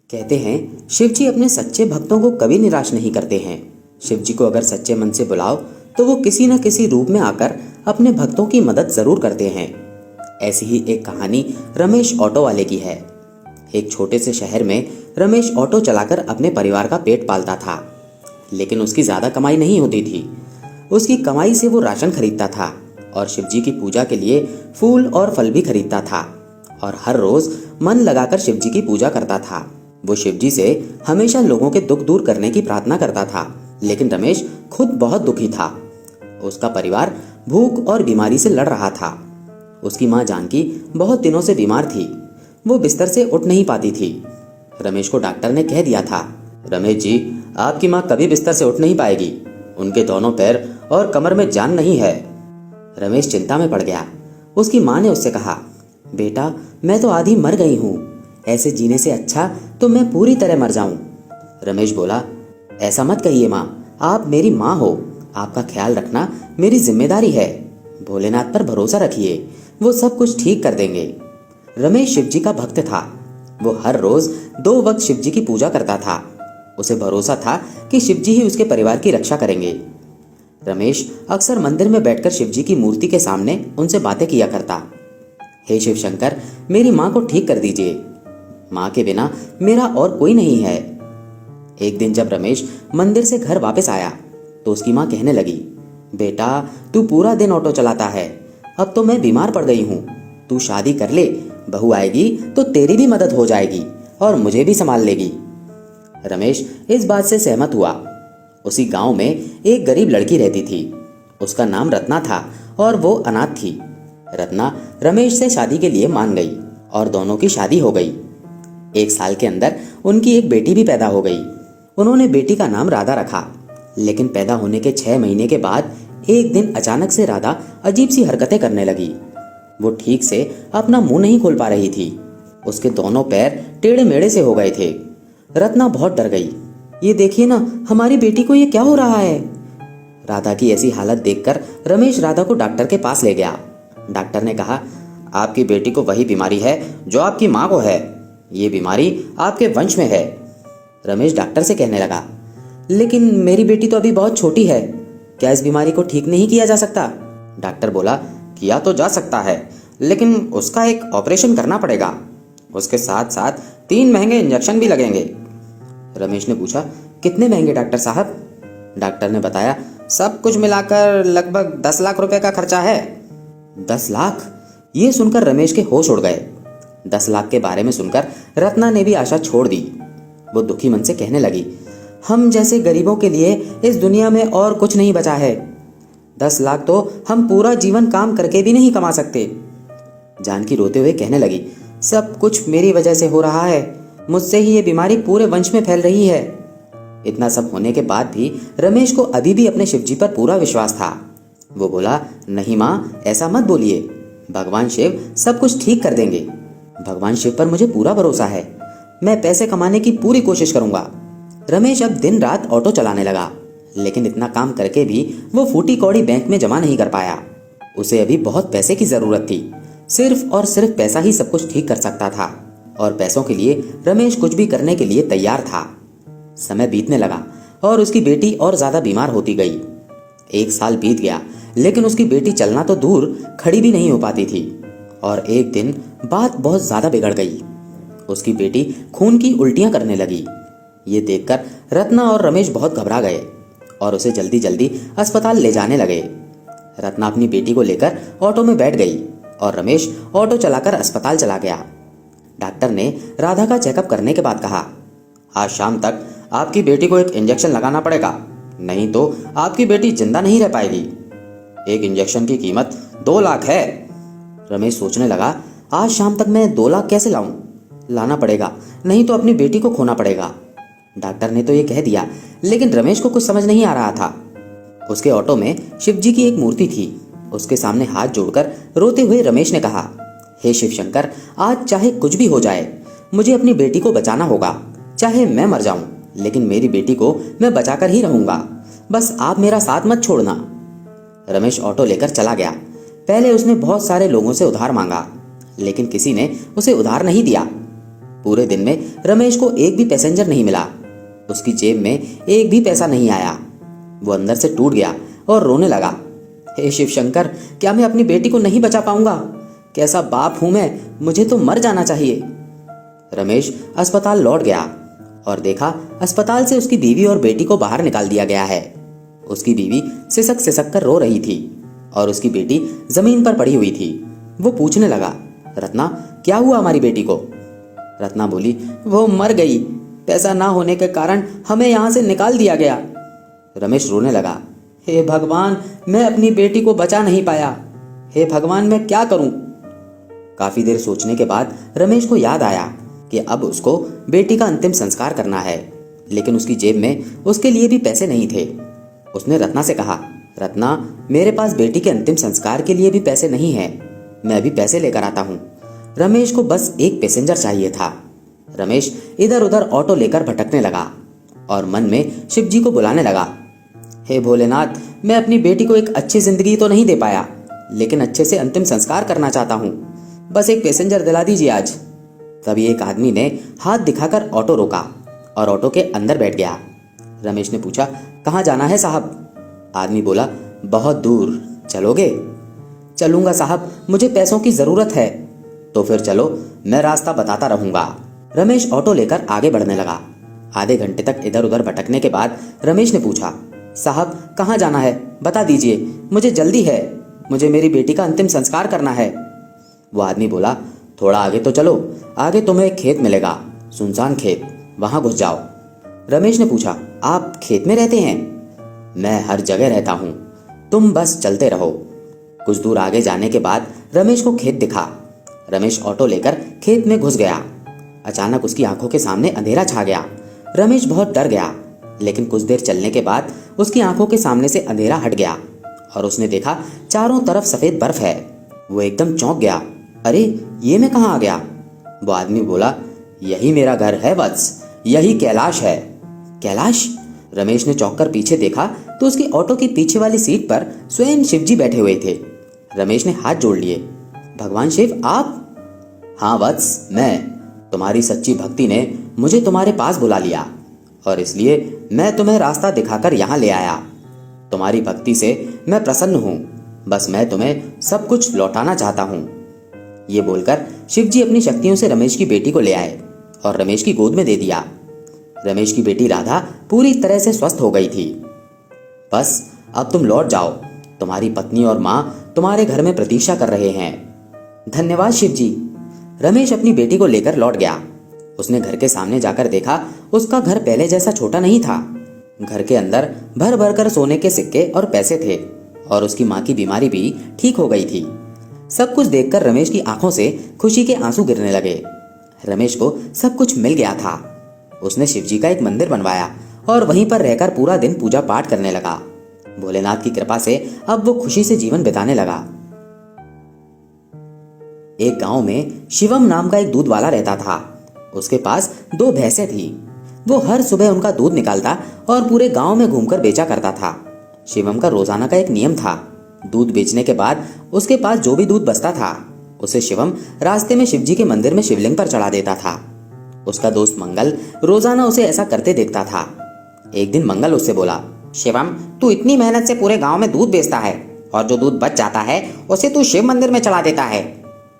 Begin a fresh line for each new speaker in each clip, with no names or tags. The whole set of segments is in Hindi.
कहते हैं शिव जी अपने सच्चे भक्तों को कभी निराश नहीं करते हैं। शिव जी को अगर सच्चे मन से बुलाओ तो वो किसी न किसी रूप में आकर अपने भक्तों की मदद जरूर करते हैं। ऐसी ही एक कहानी रमेश ऑटो वाले की है। एक छोटे से शहर में रमेश ऑटो चलाकर अपने परिवार का पेट पालता था, लेकिन उसकी ज्यादा कमाई नहीं होती थी। उसकी कमाई से वो राशन खरीदता था और शिव जी की पूजा के लिए फूल और फल भी खरीदता था और हर रोज मन लगाकर शिव जी की पूजा करता था। वो शिव जी से हमेशा लोगों के दुख दूर करने की प्रार्थना करता था, लेकिन रमेश खुद बहुत दुखी था। उसका परिवार भूख और बीमारी से लड़ रहा था। उसकी माँ जानकी बहुत दिनों से बीमार थी। वो बिस्तर से उठ नहीं पाती थी। रमेश को डॉक्टर ने कह दिया था, रमेश जी, आपकी माँ कभी बिस्तर से उठ नहीं पाएगी। उनके दोनों पैर और कमर में जान नहीं है। रमेश चिंता में पड़ गया। उसकी माँ ने उससे कहा, बेटा, मैं तो आधी मर गई हूँ। ऐसे जीने से अच्छा तो मैं पूरी तरह मर जाऊं। रमेश बोला, ऐसा मत कहिए माँ, आप मेरी माँ हो। आपका ख्याल रखना मेरी जिम्मेदारी है। भोलेनाथ पर भरोसा रखिए, वो सब कुछ ठीक कर देंगे। रमेश शिव जी का भक्त था। वो हर रोज 2 वक्त शिव जी की पूजा करता था। उसे भरोसा था कि शिव जी ही उसके परिवार की रक्षा करेंगे। रमेश अक्सर मंदिर में बैठकर शिव जी की मूर्ति के सामने उनसे बातें किया करता। हे शिव शंकर, मेरी माँ को ठीक कर दीजिए। माँ के बिना मेरा और कोई नहीं है। एक दिन जब रमेश मंदिर से घर वापस आया तो उसकी माँ कहने लगी, बेटा, तू पूरा दिन ऑटो चलाता है। अब तो मैं बीमार पड़ गई हूँ। तू शादी कर ले, बहू आएगी तो तेरी भी मदद हो जाएगी और मुझे भी संभाल लेगी। रमेश इस बात से सहमत हुआ। उसी गांव में एक गरीब लड़की रहती थी। उसका नाम रत्ना था और वो अनाथ थी। रत्ना रमेश से शादी के लिए मान गई और दोनों की शादी हो गई। 1 साल के अंदर उनकी एक बेटी भी पैदा हो गई। उन्होंने बेटी का नाम राधा रखा। लेकिन पैदा होने के 6 महीने के बाद एक दिन अचानक से राधा अजीब सी हरकतें करने लगी। वो ठीक से अपना मुंह नहीं खोल पा रही थी। उसके दोनों पैर टेढ़े मेढ़े से हो गए थे। रत्ना बहुत डर गई। ये देखिए ना, हमारी बेटी को ये क्या हो रहा है। राधा की ऐसी हालत देखकर रमेश राधा को डॉक्टर के पास ले गया। डॉक्टर ने कहा, आपकी बेटी को वही बीमारी है जो आपकी माँ को है। ये बीमारी आपके वंश में है। रमेश डॉक्टर से कहने लगा, लेकिन मेरी बेटी तो अभी बहुत छोटी है, क्या इस बीमारी को ठीक नहीं किया जा सकता। डॉक्टर बोला, किया तो जा सकता है, लेकिन उसका एक ऑपरेशन करना पड़ेगा। उसके साथ साथ 3 महंगे इंजेक्शन भी लगेंगे। रमेश ने पूछा, कितने महंगे डॉक्टर साहब। डॉक्टर ने बताया, सब कुछ मिलाकर लगभग 10 लाख रुपए का खर्चा है। 10 लाख? ये सुनकर रमेश के होश उड़ गए। 10 लाख के बारे में सुनकर रत्ना ने भी आशा छोड़ दी। वो दुखी मन से कहने लगी, हम जैसे गरीबों के लिए इस दुनिया में और कुछ नहीं बचा है। 10 लाख तो हम पूरा जीवन काम करके भी नहीं कमा सकते। जानकी रोते हुए कहने लगी, सब कुछ मेरी वजह से हो रहा है। मुझसे ही ये बीमारी पूरे वंश में फैल रही है। इतना सब होने के बाद भी रमेश को अभी भी अपने शिवजी पर पूरा विश्वास था। वो बोला, नहीं माँ, ऐसा मत बोलिए। भगवान शिव सब कुछ ठीक कर देंगे। भगवान शिव पर मुझे पूरा भरोसा है। मैं पैसे कमाने की पूरी कोशिश करूंगा। रमेश अब दिन रात ऑटो चलाने लगा, लेकिन इतना काम करके भी वो फूटी कौड़ी बैंक में जमा नहीं कर पाया। उसे अभी बहुत पैसे की जरूरत थी। सिर्फ और सिर्फ पैसा ही सब कुछ ठीक कर सकता था और पैसों के लिए रमेश कुछ भी करने के लिए तैयार था। समय बीतने लगा और उसकी बेटी और ज्यादा बीमार होती गई। 1 साल बीत गया, लेकिन उसकी बेटी चलना तो दूर, खड़ी भी नहीं हो पाती थी। और एक दिन बात बहुत ज्यादा बिगड़ गई। उसकी बेटी खून की उल्टियां करने लगी। ये देखकर रत्ना और रमेश बहुत घबरा गए और उसे जल्दी जल्दी अस्पताल ले जाने लगे। रत्ना अपनी बेटी को लेकर ऑटो में बैठ गई और रमेश ऑटो चलाकर अस्पताल चला गया। डॉक्टर ने राधा का चेकअप करने के बाद कहा, आज शाम तक आपकी बेटी को एक इंजेक्शन लगाना पड़ेगा, नहीं तो आपकी बेटी जिंदा नहीं रह पाएगी। एक इंजेक्शन की कीमत 2 लाख है। रमेश सोचने लगा, आज शाम तक मैं 2 लाख कैसे लाऊं? लाना पड़ेगा, नहीं तो अपनी बेटी को खोना पड़ेगा। डॉक्टर ने तो ये कह दिया, लेकिन रमेश को कुछ समझ नहीं आ रहा था। उसके ऑटो में शिवजी की एक मूर्ति थी। उसके सामने हाथ जोड़कर रोते हुए रमेश ने कहा, हे शिव शंकर, आज चाहे कुछ भी हो जाए, मुझे अपनी बेटी को बचाना होगा। चाहे मैं मर जाऊं, लेकिन मेरी बेटी को मैं बचाकर ही रहूंगा। बस आप मेरा साथ मत छोड़ना। रमेश ऑटो लेकर चला गया। पहले उसने बहुत सारे लोगों से उधार मांगा, लेकिन किसी ने उसे उधार नहीं दिया। पूरे दिन में रमेश को एक भी पैसेंजर नहीं मिला। उसकी जेब में एक भी पैसा नहीं आया। वो अंदर से टूट गया और रोने लगा। हे शिव शंकर, क्या मैं अपनी बेटी को नहीं बचा पाऊंगा? कैसा बाप हूं मैं, मुझे तो मर जाना चाहिए। रमेश अस्पताल लौट गया और देखा अस्पताल से उसकी बीवी और बेटी को बाहर निकाल दिया गया है। उसकी बीवी सिसक सिसक कर रो रही थी और उसकी बेटी जमीन पर पड़ी हुई थी। वो पूछने लगा, रत्ना क्या हुआ हमारी बेटी को? रत्ना बोली, वो मर गई। पैसा ना होने के कारण हमें यहाँ से निकाल दिया गया। रमेश रोने लगा, हे भगवान, मैं अपनी बेटी को बचा नहीं पाया। हे भगवान, मैं क्या करूं? काफी देर सोचने के बाद रमेश को याद आया कि अब उसको बेटी का अंतिम संस्कार करना है, लेकिन उसकी जेब में उसके लिए भी पैसे नहीं थे। उसने रत्ना से कहा, रत्ना, मेरे पास बेटी के अंतिम संस्कार के लिए भी पैसे नहीं है, मैं अभी पैसे लेकर आता हूँ। रमेश को बस एक पैसेंजर चाहिए था। रमेश इधर उधर ऑटो लेकर भटकने लगा और मन में शिव जी को बुलाने लगा, हे भोलेनाथ, मैं अपनी बेटी को एक अच्छी जिंदगी तो नहीं दे पाया, लेकिन अच्छे से अंतिम संस्कार करना चाहता हूँ। बस एक पैसेंजर दिला दीजिए आज। तभी एक आदमी ने हाथ दिखाकर ऑटो रोका और ऑटो के अंदर बैठ गया। रमेश ने पूछा, कहाँ जाना है साहब? आदमी बोला, बहुत दूर, चलोगे? चलूंगा साहब, मुझे पैसों की जरूरत है। तो फिर चलो, मैं रास्ता बताता रहूंगा। रमेश ऑटो लेकर आगे बढ़ने लगा। आधे घंटे तक इधर उधर भटकने के बाद रमेश ने पूछा, साहब कहाँ जाना है, बता दीजिए, मुझे जल्दी है, मुझे मेरी बेटी का अंतिम संस्कार करना है। वो आदमी बोला, थोड़ा आगे तो चलो, आगे तुम्हें एक खेत मिलेगा, सुनसान खेत, वहां घुस जाओ। रमेश ने पूछा, आप खेत में रहते हैं? मैं हर जगह रहता हूँ, तुम बस चलते रहो। कुछ दूर आगे जाने के बाद रमेश को खेत दिखा। रमेश ऑटो लेकर खेत में घुस गया। अचानक उसकी आंखों के सामने अंधेरा छा गया। रमेश बहुत डर गया, लेकिन कुछ देर चलने के बाद उसकी आंखों के सामने से अंधेरा हट गया और उसने देखा चारों तरफ सफेद बर्फ है। वो एकदम चौंक गया, अरे ये मैं कहाँ आ गया? वो आदमी बोला, यही मेरा घर है वत्स, यही कैलाश है। कैलाश? रमेश ने चौंक कर पीछे देखा तो उसकी ऑटो की पीछे वाली सीट पर स्वयं शिवजी बैठे हुए थे। रमेश ने हाथ जोड़ लिए, भगवान शिव आप? हाँ वत्स, मैं। तुम्हारी सच्ची भक्ति ने मुझे तुम्हारे पास बुला लिया और इसलिए मैं तुम्हें रास्ता दिखाकर यहाँ ले आया। तुम्हारी भक्ति से मैं प्रसन्न हूँ, बस मैं तुम्हें सब कुछ लौटाना चाहता हूँ। ये बोलकर शिवजी अपनी शक्तियों से रमेश की बेटी को ले आए और रमेश की गोद में दे दिया। रमेश की बेटी राधा पूरी तरह से स्वस्थ हो गई थी। बस अब तुम लौट जाओ, तुम्हारी पत्नी और माँ तुम्हारे घर में प्रतीक्षा कर रहे हैं। धन्यवाद शिवजी। रमेश अपनी बेटी को लेकर लौट गया। उसने घर के सामने जाकर देखा, उसका घर पहले जैसा छोटा नहीं था। घर के अंदर भर भर कर सोने के सिक्के और पैसे थे और उसकी माँ की बीमारी भी ठीक हो गई थी। सब कुछ देखकर रमेश की आंखों से खुशी के आंसू गिरने लगे। रमेश को सब कुछ मिल गया था। उसने शिवजी का एक मंदिर बनवाया और वहीं पर रहकर पूरा दिन पूजा पाठ करने लगा। भोलेनाथ की कृपा से अब वो खुशी से जीवन बिताने लगा। एक गांव में शिवम नाम का एक दूध वाला रहता था। उसके पास 2 भैंसें थी। वो हर सुबह उनका दूध निकालता और पूरे गांव में घूमकर बेचा करता था। शिवम का रोजाना का एक नियम था, दूध बेचने के बाद उसके पास जो भी दूध बचता था उसे शिवम रास्ते में शिवजी के मंदिर में शिवलिंग पर चढ़ा देता था। उसका दोस्त मंगल रोजाना उसे ऐसा करते देखता था। एक दिन मंगल उससे बोला, शिवम, तू इतनी मेहनत से पूरे गांव में दूध बेचता है और जो दूध बच जाता है उसे तू शिव मंदिर में चढ़ा देता है।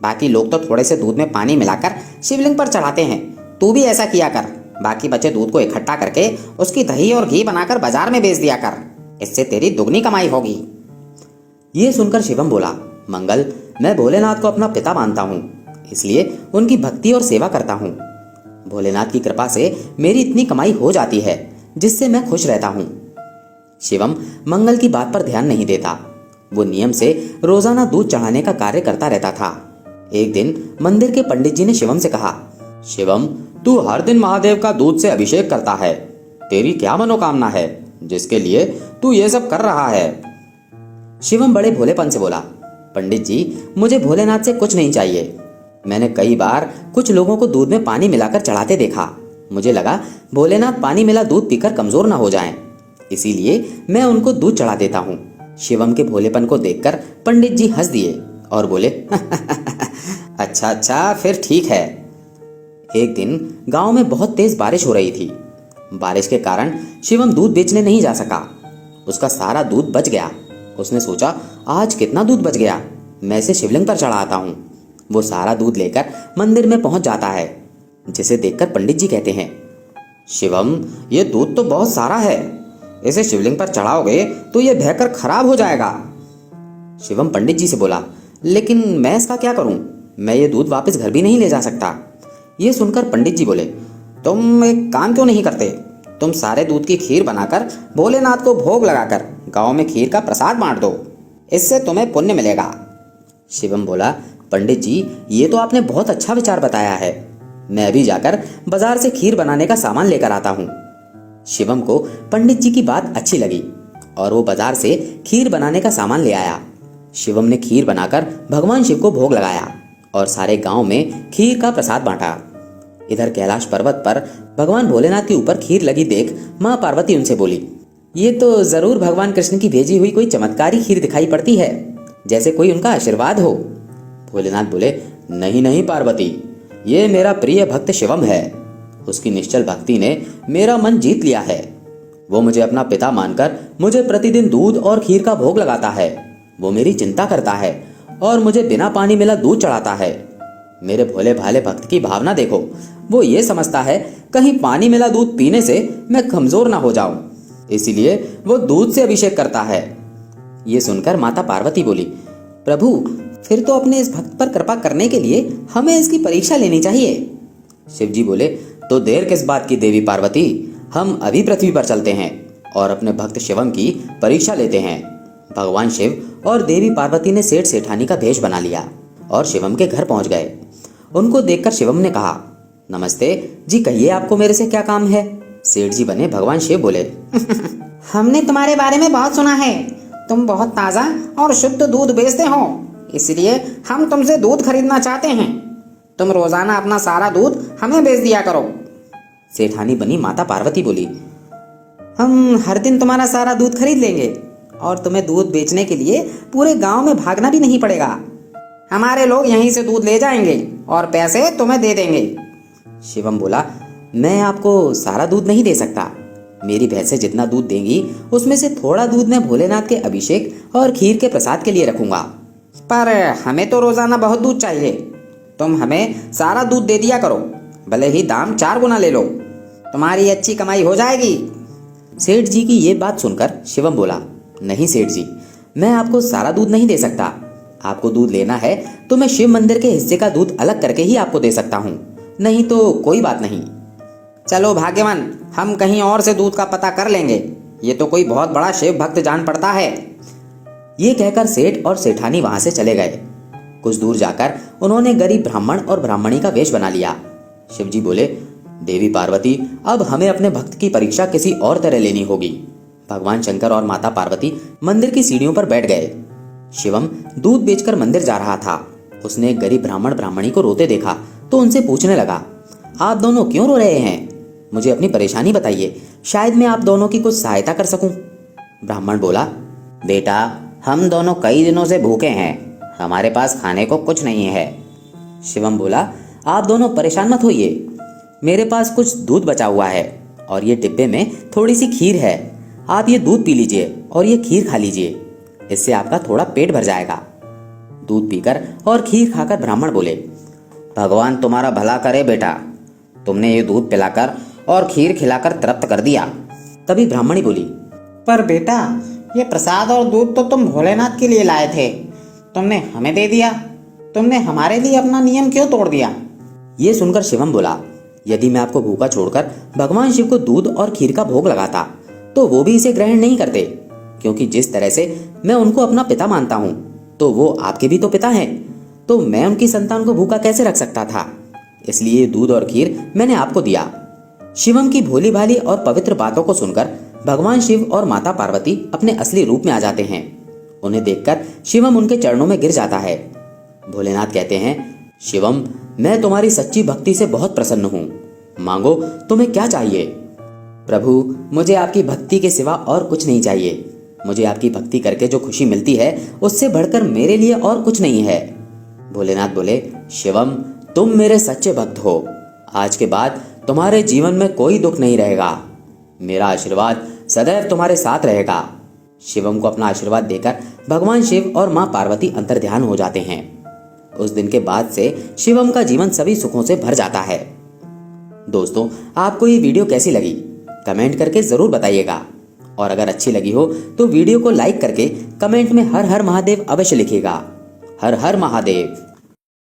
बाकी लोग तो थोड़े से दूध में पानी मिलाकर शिवलिंग पर चढ़ाते हैं, तू भी ऐसा किया कर। बाकी बचे दूध को इकट्ठा करके उसकी दही और घी बनाकर बाजार में बेच दिया कर, इससे तेरी दुगनी कमाई होगी। ये सुनकर शिवम बोला, मंगल, मैं भोलेनाथ को अपना पिता मानता हूँ, इसलिए उनकी भक्ति और सेवा करता हूँ। भोलेनाथ की कृपा से मेरी इतनी कमाई हो जाती है जिससे मैं खुश रहता हूँ। शिवम मंगल की बात पर ध्यान नहीं देता। वो नियम से रोजाना दूध चढ़ाने का कार्य करता रहता था। एक दिन मंदिर के पंडित जी ने शिवम से कहा, शिवम, तू हर दिन महादेव का दूध से अभिषेक करता है, तेरी क्या मनोकामना है जिसके लिए तू ये सब कर रहा है? शिवम बड़े भोलेपन से बोला, पंडित जी, मुझे भोलेनाथ से कुछ नहीं चाहिए। मैंने कई बार कुछ लोगों को दूध में पानी मिलाकर चढ़ाते देखा। मुझे लगा भोलेनाथ पानी मिला दूध पीकर कमजोर ना हो जाएं, इसीलिए मैं उनको दूध चढ़ा देता हूँ। शिवम के भोलेपन को देखकर पंडित जी हंस दिए और बोले, अच्छा अच्छा, फिर ठीक है। एक दिन गांव में बहुत तेज बारिश हो रही थी। बारिश के कारण शिवम दूध बेचने नहीं जा सका। उसका सारा दूध बच गया। उसने सोचा, आज कितना दूध बच गया, मैं इसे शिवलिंग पर चढ़ाता हूँ। वो सारा दूध लेकर मंदिर में पहुंच जाता है, जिसे देखकर पंडित जी कहते हैं, शिवम, ये दूध तो बहुत सारा है, इसे शिवलिंग पर चढ़ाओगे तो ये बहकर खराब हो जाएगा। शिवम पंडित जी से बोला, लेकिन मैं इसका क्या करूं, मैं ये दूध वापस घर भी नहीं ले जा सकता। ये सुनकर पंडित जी बोले, तुम एक काम क्यों नहीं करते, तुम सारे दूध की खीर बनाकर भोलेनाथ को भोग लगाकर गांव में खीर का प्रसाद बांट दो, इससे तुम्हें पुण्य मिलेगा। शिवम बोला, पंडित जी, ये तो आपने बहुत अच्छा विचार बताया है, मैं अभी जाकर बाजार से खीर बनाने का सामान लेकर आता हूँ। शिवम को पंडित जी की बात अच्छी लगी और वो बाजार से खीर बनाने का सामान ले आया। शिवम ने खीर बनाकर भगवान शिव को भोग लगाया और सारे गांव में खीर का प्रसाद बांटा। इधर कैलाश पर्वत पर भगवान भोलेनाथ के ऊपर खीर लगी देख माँ पार्वती उनसे बोली, ये तो जरूर भगवान कृष्ण की भेजी हुई कोई चमत्कारी खीर दिखाई पड़ती है, जैसे कोई उनका आशीर्वाद हो। भोलेनाथ बोले, नहीं नहीं पार्वती, ये मेरा प्रिय भक्त शिवम है। उसकी निश्चल भक्ति ने मेरा मन जीत लिया है। वो मुझे अपना पिता मानकर मुझे प्रतिदिन दूध और खीर का भोग लगाता है। वो मेरी चिंता करता है और मुझे बिना पानी मिला दूध चढ़ाता है। मेरे भोले भाले भक्त की भावना देखो, वो ये समझता है कहीं पानी मिला दूध पीने से मैं कमजोर ना हो जाऊं, इसीलिए वो दूध से अभिषेक करता है। ये सुनकर माता पार्वती बोली, प्रभु, फिर तो अपने इस भक्त पर कृपा करने के लिए हमें इसकी परीक्षा लेनी चाहिए। शिव जी बोले, तो देर किस बात की देवी पार्वती, हम अभी पृथ्वी पर चलते हैं और अपने भक्त शिवम की परीक्षा लेते हैं। भगवान शिव और देवी पार्वती ने सेठ सेठानी का भेष बना लिया और शिवम के घर पहुंच गए। उनको देखकर शिवम ने कहा, नमस्ते जी, कहिए आपको मेरे से क्या काम है। सेठ जी बने भगवान शिव बोले,
हमने तुम्हारे बारे में बहुत सुना है, तुम बहुत ताज़ा और शुद्ध दूध बेचते हो, इसलिए हम तुमसे दूध खरीदना चाहते हैं। तुम रोजाना अपना सारा दूध हमें बेच दिया करो।
सेठानी बनी माता पार्वती बोली, हम हर दिन तुम्हारा सारा दूध खरीद लेंगे और तुम्हें दूध बेचने के लिए पूरे गांव में भागना भी नहीं पड़ेगा।
हमारे लोग यहीं से दूध ले जाएंगे और पैसे तुम्हें दे देंगे।
शिवम बोला, मैं आपको सारा दूध नहीं दे सकता। मेरी भैंसें जितना दूध देंगी उसमें से थोड़ा दूध मैं भोलेनाथ के अभिषेक और खीर के प्रसाद के लिए रखूंगा।
पर हमें तो रोजाना बहुत दूध चाहिए, तुम हमें सारा दूध दे दिया करो, भले ही दाम 4 गुना ले लो, तुम्हारी अच्छी कमाई हो जाएगी।
सेठ जी की ये बात सुनकर शिवम बोला, नहीं सेठ जी, मैं आपको सारा दूध नहीं दे सकता। आपको दूध लेना है तो मैं शिव मंदिर के हिस्से का दूध अलग करके ही आपको दे सकता हूँ, नहीं तो कोई बात नहीं।
चलो भाग्यवान, हम कहीं और से दूध का पता कर लेंगे, ये तो कोई बहुत बड़ा शिव भक्त जान पड़ता है।
ये कहकर सेठ और सेठानी वहां से चले गए। कुछ दूर जाकर उन्होंने गरीब ब्राह्मण और ब्राह्मणी का वेश बना लिया। शिव जी बोले, देवी पार्वती, अब हमें अपने भक्त की परीक्षा किसी और तरह लेनी होगी। भगवान शंकर और माता पार्वती मंदिर की सीढ़ियों पर बैठ गए। शिवम दूध बेचकर मंदिर जा रहा था। उसने एक गरीब ब्राह्मण ब्राह्मणी को रोते देखा तो उनसे पूछने लगा, आप दोनों क्यों रो रहे हैं? मुझे अपनी परेशानी बताइए, शायद मैं आप दोनों की कुछ सहायता कर सकूं। ब्राह्मण बोला, बेटा, हम दोनों कई दिनों से भूखे हैं, हमारे पास खाने को कुछ नहीं है। शिवम बोला, आप दोनों परेशान मत होइए, मेरे पास कुछ दूध बचा हुआ है और ये डिब्बे में थोड़ी सी खीर है। आप ये दूध पी लीजिए और ये खीर खा लीजिए, इससे आपका थोड़ा पेट भर जाएगा। दूध पीकर और खीर खाकर ब्राह्मण बोले, भगवान तुम्हारा भला करे बेटा, तुमने ये दूध पिलाकर और खीर खिलाकर तृप्त कर दिया। तभी ब्राह्मणी बोली,
पर बेटा, ये प्रसाद और दूध तो तुम भोलेनाथ के लिए लाए थे, तुमने हमें दे दिया, तुमने हमारे लिए अपना नियम क्यों तोड़ दिया?
ये सुनकर शिवम बोला, यदि मैं आपको भूखा छोड़कर भगवान शिव को दूध और खीर का भोग लगाता तो वो भी इसे ग्रहण नहीं करते, क्योंकि जिस तरह से मैं उनको अपना पिता मानता हूँ तो वो आपके भी तो पिता हैं, तो मैं उनकी संतान को भूखा कैसे रख सकता था? इसलिए दूध और खीर मैंने आपको दिया। शिवम की भोली भाली और पवित्र बातों को सुनकर भगवान शिव और माता पार्वती अपने असली रूप में आ जाते हैं। उन्हें देखकर शिवम उनके चरणों में गिर जाता है। भोलेनाथ कहते हैं, शिवम, मैं तुम्हारी सच्ची भक्ति से बहुत प्रसन्न हूँ, मांगो तुम्हें क्या चाहिए? प्रभु, मुझे आपकी भक्ति के सिवा और कुछ नहीं चाहिए। मुझे आपकी भक्ति करके जो खुशी मिलती है उससे बढ़कर मेरे लिए और कुछ नहीं है। भोलेनाथ बोले, शिवम, तुम मेरे सच्चे भक्त हो, आज के बाद तुम्हारे जीवन में कोई दुख नहीं रहेगा। मेरा आशीर्वाद सदैव तुम्हारे साथ रहेगा। शिवम को अपना आशीर्वाद देकर भगवान शिव और माँ पार्वती अंतर्ध्यान हो जाते हैं। उस दिन के बाद से शिवम का जीवन सभी सुखों से भर जाता है। दोस्तों, आपको ये वीडियो कैसी लगी कमेंट करके जरूर बताइएगा, और अगर अच्छी लगी हो तो वीडियो को लाइक करके कमेंट में हर हर महादेव अवश्य लिखिएगा। हर हर महादेव।